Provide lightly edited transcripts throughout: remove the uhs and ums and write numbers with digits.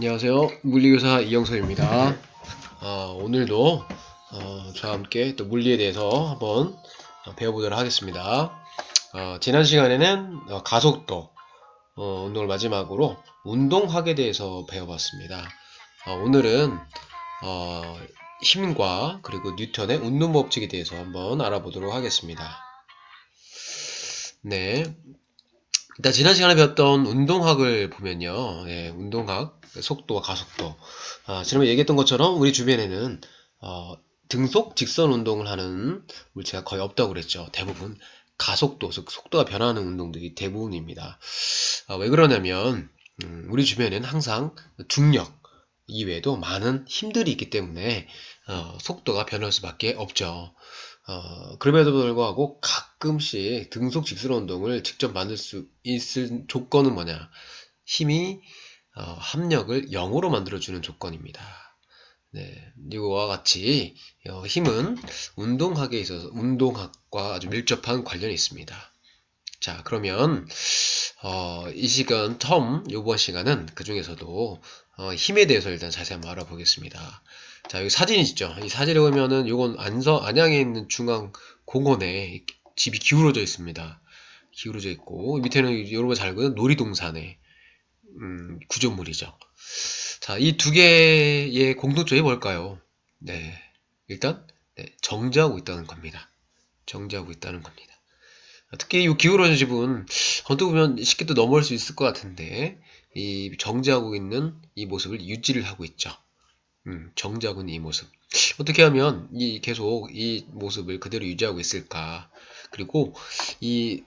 안녕하세요. 물리교사 이영석입니다. 오늘도 저와 함께 또 물리에 대해서 한번 배워보도록 하겠습니다. 지난 시간에는 가속도 운동을 마지막으로 운동학에 대해서 배워봤습니다. 오늘은 힘과 그리고 뉴턴의 운동 법칙에 대해서 한번 알아보도록 하겠습니다. 네. 일단 지난 시간에 배웠던 운동학을 보면요. 운동학, 속도와 가속도. 지난번에 얘기했던 것처럼 우리 주변에는 등속, 직선 운동을 하는 물체가 거의 없다고 그랬죠. 대부분 가속도, 즉 속도가 변하는 운동들이 대부분입니다. 왜 그러냐면 우리 주변에는 항상 중력 이외에도 많은 힘들이 있기 때문에 속도가 변할 수밖에 없죠. 그럼에도 불구하고 가끔씩 등속 직선 운동을 직접 만들 수 있을 조건은 뭐냐? 힘이 합력을 0으로 만들어주는 조건입니다. 네, 이거와 같이 힘은 운동학에 있어서 운동학과 아주 밀접한 관련이 있습니다. 자, 그러면 이 시간 요번 시간은 그 중에서도 힘에 대해서 일단 자세히 한번 알아보겠습니다. 자, 여기 사진이 있죠. 이 사진을 보면은 이건 안양에 있는 중앙 공원에 집이 기울어져 있습니다. 기울어져 있고 밑에는 여러분 잘 보는 놀이동산의 구조물이죠. 자, 이 두 개의 공통점이 뭘까요? 네, 일단 정지하고 있다는 겁니다. 정지하고 있다는 겁니다. 특히 이 기울어진 집은 언뜻 보면 쉽게 또 넘어올 수 있을 것 같은데 이 정지하고 있는 이 모습을 유지를 하고 있죠. 정지하고 있는 이 모습. 어떻게 하면 계속 이 모습을 그대로 유지하고 있을까? 그리고 이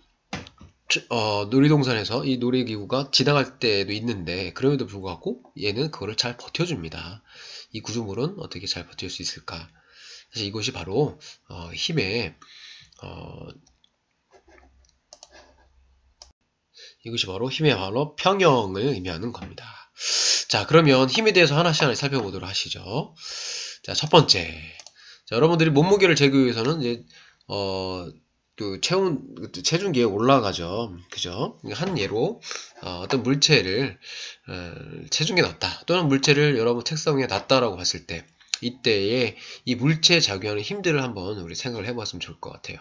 놀이동산에서 이 놀이기구가 지나갈 때도 있는데 그럼에도 불구하고 얘는 그거를 잘 버텨줍니다. 이 구조물은 어떻게 잘 버틸 수 있을까? 사실 이것이 바로 힘의 이것이 바로 힘의 바로 평형을 의미하는 겁니다. 자, 그러면 힘에 대해서 하나씩 살펴보도록 하시죠. 자, 첫 번째. 자, 여러분들이 몸무게를 재기 위해서는 이제 체중계에 올라가죠. 그죠? 한 예로 어떤 물체를 체중계에 놨다. 또는 물체를 여러분 책상 위에 놨다라고 봤을 때 이때에 이 물체에 작용하는 힘들을 한번 우리 생각을 해봤으면 좋을 것 같아요.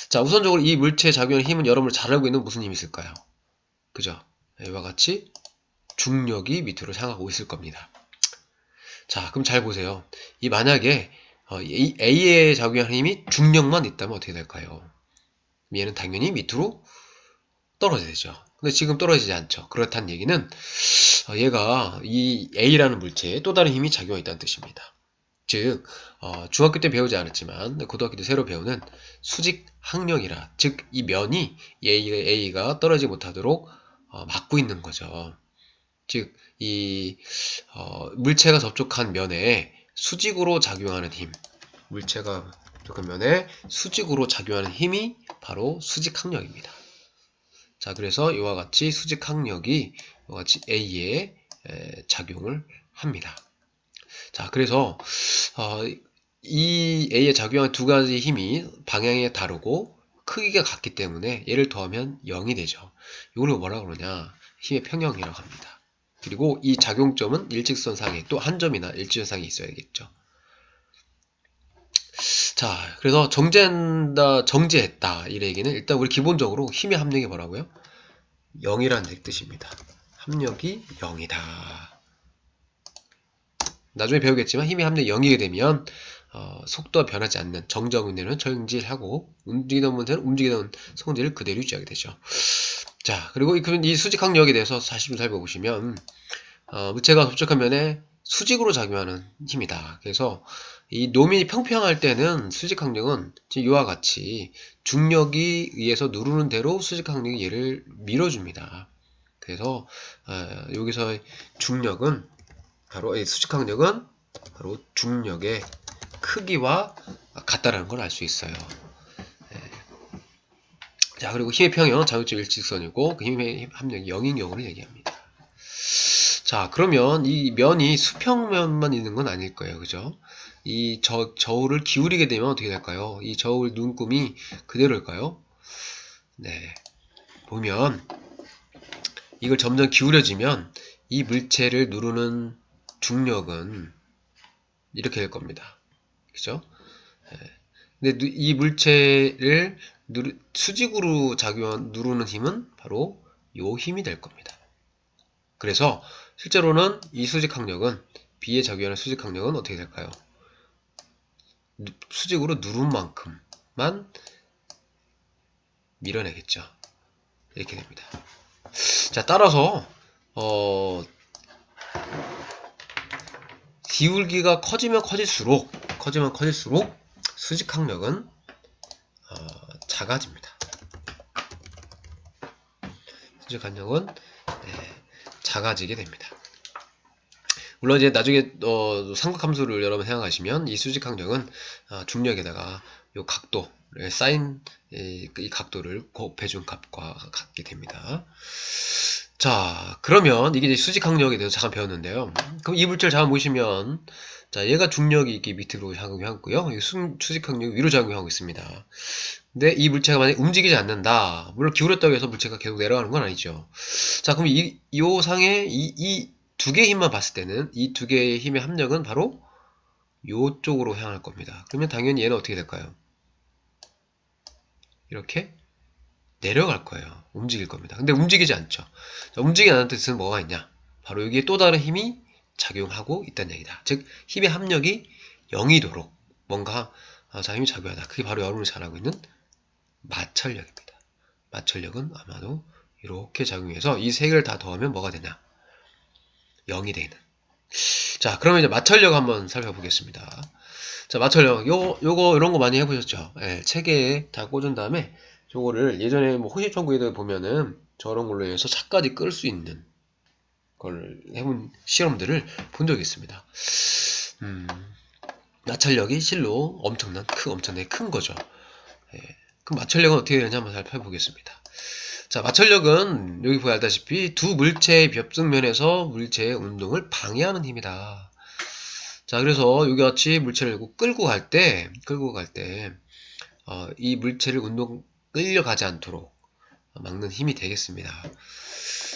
자, 우선적으로 이 물체에 작용하는 힘은 여러분들 잘 알고 있는 무슨 힘이 있을까요? 그죠? 이와 같이 중력이 밑으로 향하고 있을 겁니다. 자, 그럼 잘 보세요. 이 만약에 A에 작용하는 힘이 중력만 있다면 어떻게 될까요? 얘는 당연히 밑으로 떨어져야 되죠. 근데 지금 떨어지지 않죠. 그렇다는 얘기는 얘가 이 A라는 물체에 또 다른 힘이 작용하고 있다는 뜻입니다. 즉 중학교 때 배우지 않았지만 고등학교 때 새로 배우는 수직 항력이라, 즉 이 면이 A가 떨어지지 못하도록 막고 있는 거죠. 즉 이 물체가 접촉한 면에 수직으로 작용하는 힘, 물체가 접촉한 면에 수직으로 작용하는 힘이 바로 수직항력입니다. 자, 그래서 이와 같이 수직항력이 이와 같이 A에 작용을 합니다. 자, 그래서 이 A에 작용한 두 가지 힘이 방향이 다르고 크기가 같기 때문에 얘를 더하면 0이 되죠. 이걸 뭐라고 그러냐? 힘의 평형이라고 합니다. 그리고 이 작용점은 일직선상에 또 한 점이나 일직선상에 있어야겠죠. 자, 그래서 정지했다 이 얘기는 일단 우리 기본적으로 힘의 합력이 뭐라고요? 0이라는 뜻입니다. 합력이 0이다. 나중에 배우겠지만 힘의 합력이 0이게 되면 속도가 변하지 않는 정지하고 있는 데는 정지하고 움직이던 문제는 움직이던 성질을 그대로 유지하게 되죠. 자, 그리고 이 수직항력에 대해서 다시 좀 살펴보시면 물체가 접촉한 면에 수직으로 작용하는 힘이다. 그래서 이 노면이 평평할 때는 수직항력은 이와 같이 중력이 의해서 누르는 대로 수직항력이 얘를 밀어줍니다. 그래서 여기서 중력은 바로 이 수직항력은 바로 중력의 크기와 같다라는 걸 알 수 있어요. 자, 그리고 힘의 평형은 자유점 일직선이고 그 힘의 합력이 0인 경우를 얘기합니다. 자, 그러면 이 면이 수평면만 있는 건 아닐 거예요. 그죠? 이 저울을 기울이게 되면 어떻게 될까요? 이 저울 눈금이 그대로일까요? 네. 보면 이걸 점점 기울여지면 이 물체를 누르는 중력은 이렇게 될 겁니다. 그죠? 근데 이 물체를 수직으로 누르는 힘은 바로 요 힘이 될 겁니다. 그래서 실제로는 이 수직항력은 B에 작용하는 수직항력은 어떻게 될까요? 수직으로 누른 만큼만 밀어내겠죠. 이렇게 됩니다. 자, 따라서 기울기가 커지면 커질수록 수직항력은 작아집니다. 수직항력은 작아지게 됩니다. 물론 이제 나중에 삼각함수를 여러분 생각하시면 이 수직항력은 중력에다가 요 각도 사인 이 각도를 곱해준 값과 같게 됩니다. 자, 그러면 이게 이제 수직항력에 대해서 잠깐 배웠는데요. 그럼 이 물체를 잠깐 보시면, 자, 얘가 중력이 이렇게 밑으로 작용하고요. 수직항력이 위로 작용하고 있습니다. 근데 이 물체가 만약에 움직이지 않는다. 물론 기울였다고 해서 물체가 계속 내려가는 건 아니죠. 자, 그럼 이 상의 이 두 개의 힘만 봤을 때는 이 두 개의 힘의 합력은 바로 요쪽으로 향할 겁니다. 그러면 당연히 얘는 어떻게 될까요? 이렇게 내려갈 거예요. 움직일 겁니다. 근데 움직이지 않죠. 자, 움직이지 않는 뜻은 뭐가 있냐? 바로 여기에 또 다른 힘이 작용하고 있다는 얘기다. 즉 힘의 합력이 0이도록 뭔가 힘이 작용하다. 그게 바로 여러분이 잘 알고 있는 마찰력입니다. 마찰력은 아마도 이렇게 작용해서 이 세 개를 다 더하면 뭐가 되냐? 0이 되는. 자, 그러면 이제 마찰력 한번 살펴보겠습니다. 자, 마찰력. 요거 이런 거 많이 해보셨죠? 예, 체계에 다 꽂은 다음에 요거를 예전에 뭐 호시청구에도 보면은 저런 걸로 해서 차까지 끌 수 있는 걸 해본 실험들을 본 적이 있습니다. 마찰력이 실로 엄청나게 큰 거죠. 예, 그럼 마찰력은 어떻게 되는지 한번 살펴보겠습니다. 자, 마찰력은 여기 보여 알다시피 두 물체의 접촉면에서 물체의 운동을 방해하는 힘이다. 자, 그래서 여기 같이 물체를 끌고 갈 때, 이 물체를 끌려가지 않도록 막는 힘이 되겠습니다.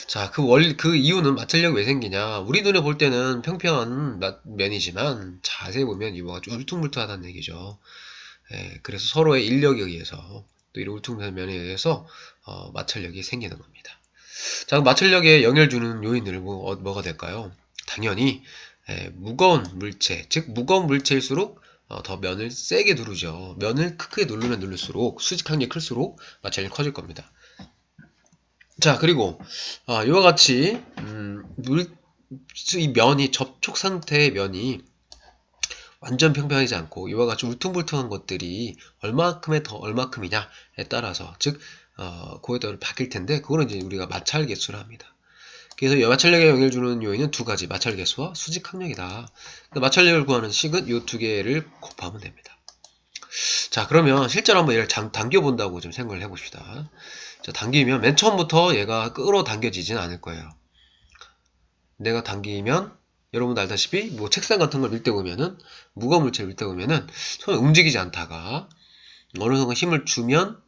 자, 그 이유는 마찰력이 왜 생기냐? 우리 눈에 볼 때는 평평한 면이지만 자세히 보면 이와 같이 울퉁불퉁하다는 얘기죠. 예, 그래서 서로의 인력에 의해서 또 이런 울퉁불퉁한 면에 의해서 마찰력이 생기는 겁니다. 자, 마찰력에 영향을 주는 요인들은 뭐가 될까요? 당연히 무거운 물체, 즉 무거운 물체일수록 더 면을 세게 누르죠. 면을 크게 누르면 누를수록 수직항력이 클수록 마찰력이 커질 겁니다. 자, 그리고 이와 같이 이 면이 접촉 상태의 면이 완전 평평하지 않고 이와 같이 울퉁불퉁한 것들이 얼마큼이냐에 따라서 즉 그에 따라 바뀔 텐데 그거는 이제 우리가 마찰 개수를 합니다. 그래서 마찰력에 영향을 주는 요인은 두 가지, 마찰 개수와 수직항력이다. 마찰력을 구하는 식은 이 두 개를 곱하면 됩니다. 자, 그러면 실제로 한번 얘를 당겨본다고 좀 생각을 해봅시다. 자, 당기면 맨 처음부터 얘가 끌어당겨지진 않을 거예요. 내가 당기면 여러분 알다시피 뭐 책상 같은 걸 밀 때 보면은 무거운 물체를 밀 때 보면은 손이 움직이지 않다가 어느 순간 힘을 주면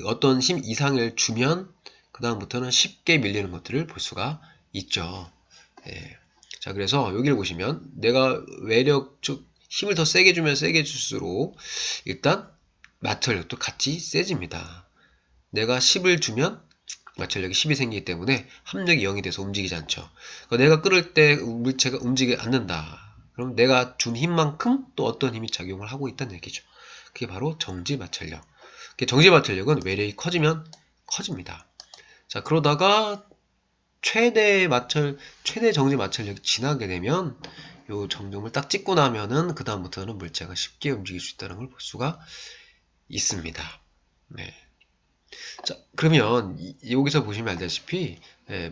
어떤 힘 이상을 주면 그 다음부터는 쉽게 밀리는 것들을 볼 수가 있죠. 예. 자, 그래서 여기를 보시면 내가 즉 힘을 더 세게 주면 세게 줄수록 일단 마찰력도 같이 세집니다. 내가 10을 주면 마찰력이 10이 생기기 때문에 합력이 0이 돼서 움직이지 않죠. 내가 끌을 때 물체가 움직이지 않는다. 그럼 내가 준 힘만큼 또 어떤 힘이 작용을 하고 있다는 얘기죠. 그게 바로 정지 마찰력. 정지 마찰력은 외력이 커지면 커집니다. 자, 그러다가 최대 정지 마찰력이 지나게 되면 요 정점을 딱 찍고 나면은 그 다음부터는 물체가 쉽게 움직일 수 있다는 걸 볼 수가 있습니다. 네. 자, 그러면 여기서 보시면 알다시피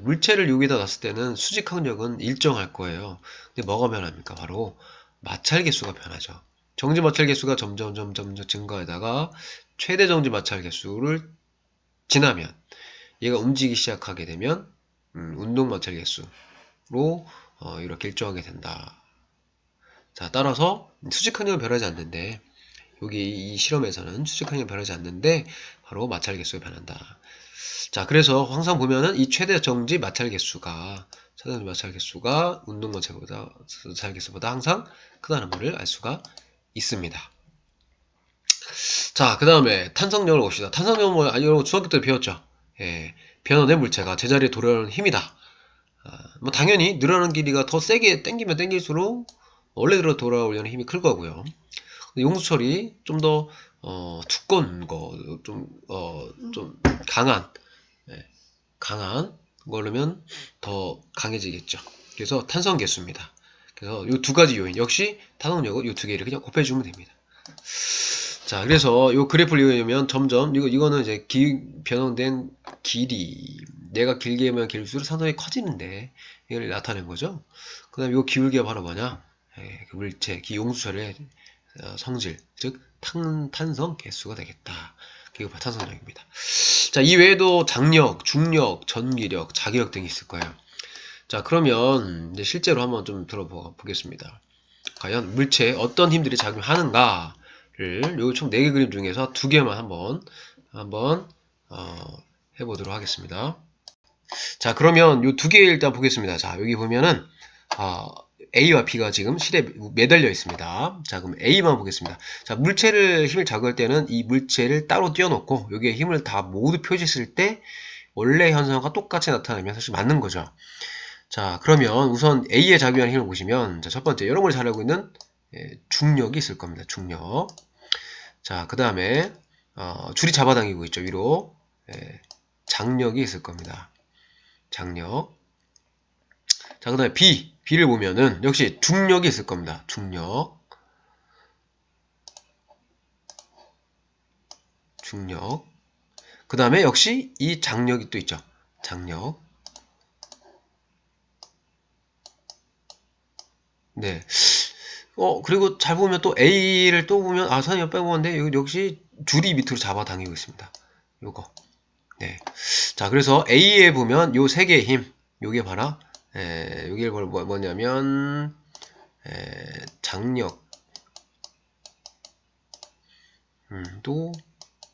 물체를 여기다 놨을 때는 수직항력은 일정할 거예요. 근데 뭐가 변합니까? 바로 마찰 개수가 변하죠. 정지 마찰 개수가 점점 증가하다가 최대 정지 마찰 개수를 지나면 얘가 움직이기 시작하게 되면 운동 마찰 개수로 이렇게 일정하게 된다. 자, 따라서 수직항력은 변하지 않는데 여기 이 실험에서는 수직항력이 변하지 않는데 바로 마찰 개수가 변한다. 자, 그래서 항상 보면은 이 최대 정지 마찰 개수가 차단율 마찰 개수가 운동 마찰 개수보다 항상 크다는 것을 알 수가 있습니다. 자, 그 다음에 탄성력을 봅시다. 탄성력은 뭐, 여러분 중학교 때 배웠죠? 예, 변화된 물체가 제자리에 돌아오는 힘이다. 뭐 당연히 늘어나는 길이가 더 세게 당기면 당길수록 원래대로 돌아오려는 힘이 클 거고요. 용수철이 좀 더 두꺼운 거, 좀 강한 걸로면 더 강해지겠죠. 그래서 탄성 개수입니다. 그래서 이 두 가지 요인 역시 탄성력을 이 두 개를 그냥 곱해주면 됩니다. 자, 그래서 이 그래프를 이용하면 점점 이거는 이제 변형된 길이, 내가 길게 하면 길수록 상당히 커지는데 이걸 나타낸 거죠. 그 다음에 이 기울기가 바로 뭐냐? 그 물체, 용수철의 성질, 즉 탄성 개수가 되겠다. 그게 탄성력입니다. 자, 이 외에도 장력, 중력, 전기력, 자기력 등이 있을 거예요. 자, 그러면 이제 실제로 한번 좀 들어보겠습니다. 과연 물체에 어떤 힘들이 작용하는가를 요 총 4개 그림 중에서 2개만 한번 해보도록 하겠습니다. 자, 그러면 요 2개 일단 보겠습니다. 자, 여기 보면은 A와 B가 지금 실에 매달려 있습니다. 자, 그럼 A만 보겠습니다. 자, 물체를 힘을 작용할 때는 이 물체를 따로 띄워놓고 여기에 힘을 다 모두 표시했을 때 원래 현상과 똑같이 나타나면 사실 맞는 거죠. 자, 그러면 우선 A에 작용하는 힘을 보시면, 자, 첫 번째 여러분이 잘 알고 있는 중력이 있을 겁니다. 중력. 자, 그 다음에 줄이 잡아당기고 있죠. 위로. 장력이 있을 겁니다. 장력. 자, 그 다음에 B를 보면은 역시 중력이 있을 겁니다. 중력. 그 다음에 역시 이 장력이 또 있죠. 장력. 네. 그리고 잘 보면 또 A를 또 보면, 선생님 빼먹었는데, 여기 역시 줄이 밑으로 잡아당기고 있습니다. 요거. 네. 자, 그래서 A에 보면 요 세 개의 힘, 요게 바로, 여기를 뭐냐면, 장력, 또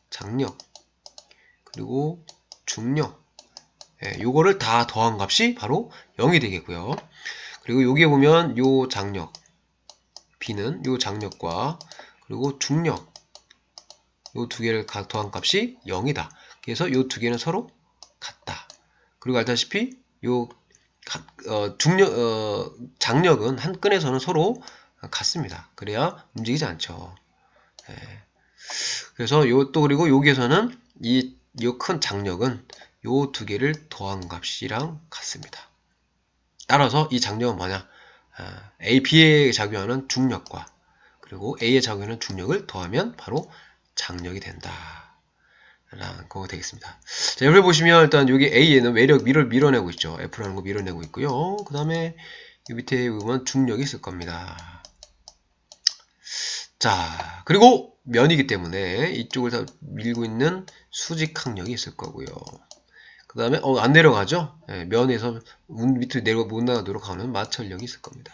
장력, 그리고 중력, 요거를 다 더한 값이 바로 0이 되겠고요. 그리고 여기에 보면 요 장력, B는 요 장력과 그리고 중력, 요 두 개를 더한 값이 0이다. 그래서 요 두 개는 서로 같다. 그리고 알다시피 요 장력은 한 끈에서는 서로 같습니다. 그래야 움직이지 않죠. 그래서 그리고 여기에서는 요 큰 장력은 요 두 개를 더한 값이랑 같습니다. 따라서 이 장력은 뭐냐? A, B에 작용하는 중력과 그리고 A에 작용하는 중력을 더하면 바로 장력이 된다. 라는 거 되겠습니다. 자, 옆에 보시면 일단 여기 A에는 외력을 밀어내고 있죠. F라는 거 밀어내고 있고요. 그 다음에 이 밑에 보면 중력이 있을 겁니다. 자, 그리고 면이기 때문에 이쪽을 다 밀고 있는 수직항력이 있을 거고요. 그 다음에 안 내려가죠. 면에서 밑으로 못 나가도록 하는 마찰력이 있을 겁니다.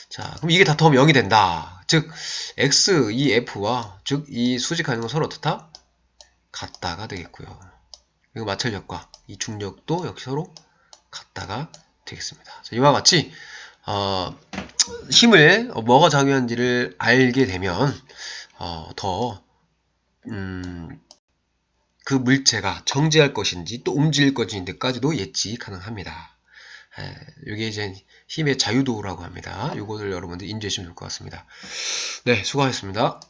자, 그럼 이게 다 더하면 0이 된다. 즉 X, 이 F와 즉 이 수직항력은 서로 어떻다? 같다가 되겠고요. 그리고 마찰력과 이 중력도 역시 서로 같다가 되겠습니다. 자, 이와 같이 힘을 뭐가 작용하는지를 알게 되면 그 물체가 정지할 것인지 또 움직일 것인지까지도 예측 가능합니다. 이게 이제 힘의 자유도라고 합니다. 이거를 여러분들 인지하시면 좋을 것 같습니다. 네, 수고하셨습니다.